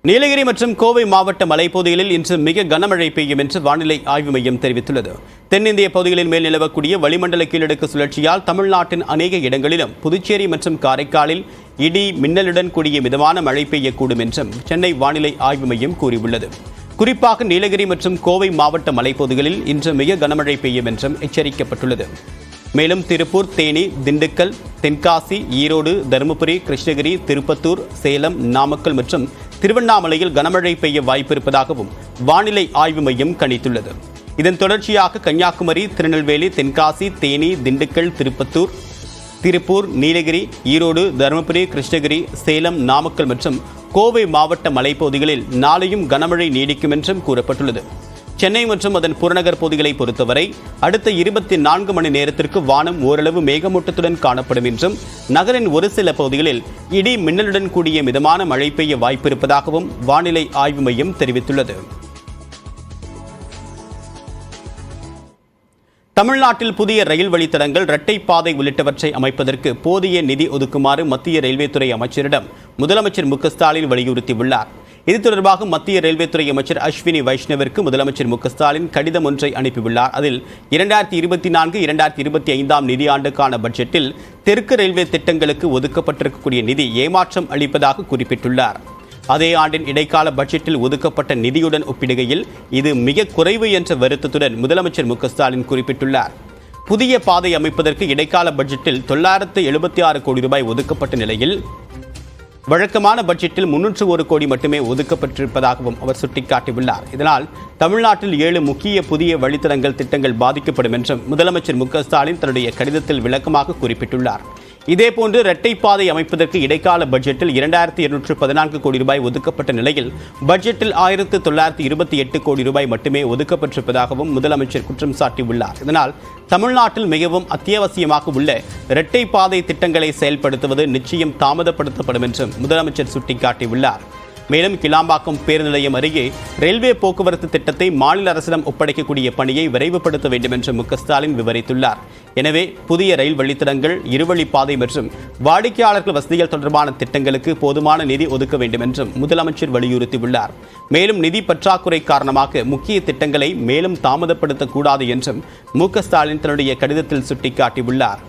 நீலகிரி மற்றும் கோவை மாவட்ட மலைப்பகுதிகளில் இன்று மிக கனமழை பெய்யும் என்று வானிலை ஆய்வு மையம் தெரிவித்துள்ளது. தென்னிந்திய பகுதிகளின் மேல் நிலவக்கூடிய வளிமண்டல கீழடுக்கு சுழற்சியால் தமிழ்நாட்டின் அநேக இடங்களிலும் புதுச்சேரி மற்றும் காரைக்காலில் இடி மின்னலுடன் கூடிய மிதமான மழை பெய்யக்கூடும் என்றும் சென்னை வானிலை ஆய்வு மையம் கூறியுள்ளது. குறிப்பாக நீலகிரி மற்றும் கோவை மாவட்ட மலைப்பகுதிகளில் இன்று மிக கனமழை பெய்யும் என்றும் எச்சரிக்கப்பட்டுள்ளது. மேலும் திருப்பூர், தேனி, திண்டுக்கல், தென்காசி, ஈரோடு, தருமபுரி, கிருஷ்ணகிரி, திருப்பத்தூர், சேலம், நாமக்கல் மற்றும் திருவண்ணாமலையில் கனமழை பெய்ய வாய்ப்பிருப்பதாகவும் வானிலை ஆய்வு மையம் கணித்துள்ளது. இதன் தொடர்ச்சியாக கன்னியாகுமரி, திருநெல்வேலி, தென்காசி, தேனி, திண்டுக்கல், திருப்பூர், நீலகிரி, ஈரோடு, தருமபுரி, கிருஷ்ணகிரி, சேலம், நாமக்கல் மற்றும் கோவை மாவட்ட மலைப்பகுதிகளில் நாளையும் கனமழை நீடிக்கும் என்றும் கூறப்பட்டுள்ளது. சென்னை மற்றும் அதன் புறநகர் பகுதிகளை பொறுத்தவரை அடுத்த 24 மணி நேரத்திற்கு வானம் ஓரளவு மேகமூட்டத்துடன் காணப்படும் என்றும் நகரின் ஒரு சில பகுதிகளில் இடி மின்னலுடன் கூடிய மிதமான மழை பெய்ய வாய்ப்பிருப்பதாகவும் வானிலை ஆய்வு மையம் தெரிவித்துள்ளது. தமிழ்நாட்டில் புதிய ரயில் வழித்தடங்கள், இரட்டை பாதை உள்ளிட்டவற்றை அமைப்பதற்கு போதிய நிதி ஒதுக்குமாறு மத்திய ரயில்வே துறை அமைச்சரிடம் முதலமைச்சர் மு.க.ஸ்டாலின் வலியுறுத்தியுள்ளார். இது தொடர்பாக மத்திய ரயில்வே துறை அமைச்சர் அஸ்வினி வைஷ்ணவிற்கு முதலமைச்சர் மு.க.ஸ்டாலின் கடிதம் ஒன்றை அனுப்பியுள்ளார். அதில் 2024-2025 நிதியாண்டுக்கான பட்ஜெட்டில் தெற்கு ரயில்வே திட்டங்களுக்கு ஒதுக்கப்பட்டிருக்கக்கூடிய நிதி ஏமாற்றம் அளிப்பதாக குறிப்பிட்டுள்ளார். அதே ஆண்டின் இடைக்கால பட்ஜெட்டில் ஒதுக்கப்பட்ட நிதியுடன் ஒப்பிடுகையில் இது மிக குறைவு என்ற வருத்தத்துடன் முதலமைச்சர் மு.க.ஸ்டாலின் குறிப்பிட்டுள்ளார். புதிய பாதை அமைப்பதற்கு இடைக்கால பட்ஜெட்டில் 976 கோடி ரூபாய் ஒதுக்கப்பட்ட நிலையில் வழக்கமான பட்ஜெட்டில் 301 கோடி மட்டுமே ஒதுக்கப்பட்டிருப்பதாகவும் அவர் சுட்டிக்காட்டியுள்ளார். இதனால் தமிழ்நாட்டில் 7 முக்கிய புதிய வழித்தடங்கள் திட்டங்கள் பாதிக்கப்படும் என்றும் முதலமைச்சர் மு.க.ஸ்டாலின் தன்னுடைய கடிதத்தில் விளக்கமாக குறிப்பிட்டுள்ளார். இதேபோன்று இரட்டை பாதை அமைப்பதற்கு இடைக்கால பட்ஜெட்டில் 2214 கோடி ரூபாய் ஒதுக்கப்பட்ட நிலையில் பட்ஜெட்டில் 1928 கோடி ரூபாய் மட்டுமே ஒதுக்கப்பட்டிருப்பதாகவும் முதலமைச்சர் குற்றம் சாட்டியுள்ளார். இதனால் தமிழ்நாட்டில் மிகவும் அத்தியாவசியமாக உள்ள இரட்டை பாதை திட்டங்களை செயல்படுத்துவது நிச்சயம் தாமதப்படுத்தப்படும் என்றும் முதலமைச்சர் சுட்டிக்காட்டியுள்ளார். மேலும் கிளாம்பாக்கம் பேருந்து நிலையம் அருகே ரயில்வே போக்குவரத்து திட்டத்தை மாநில அரசிடம் ஒப்படைக்கக்கூடிய பணியை விரைவுபடுத்த வேண்டும் என்று மு.க.ஸ்டாலின் விவரித்துள்ளார். எனவே புதிய ரயில் வழித்தடங்கள், இருவழி பாதை மற்றும் வாடிக்கையாளர்கள் வசதிகள் தொடர்பான திட்டங்களுக்கு போதுமான நிதி ஒதுக்க வேண்டும் என்றும் முதலமைச்சர் வலியுறுத்தியுள்ளார். மேலும் நிதி பற்றாக்குறை காரணமாக முக்கிய திட்டங்களை மேலும் தாமதப்படுத்தக்கூடாது என்றும் மு.க.ஸ்டாலின் தன்னுடைய கடிதத்தில் சுட்டிக்காட்டியுள்ளார்.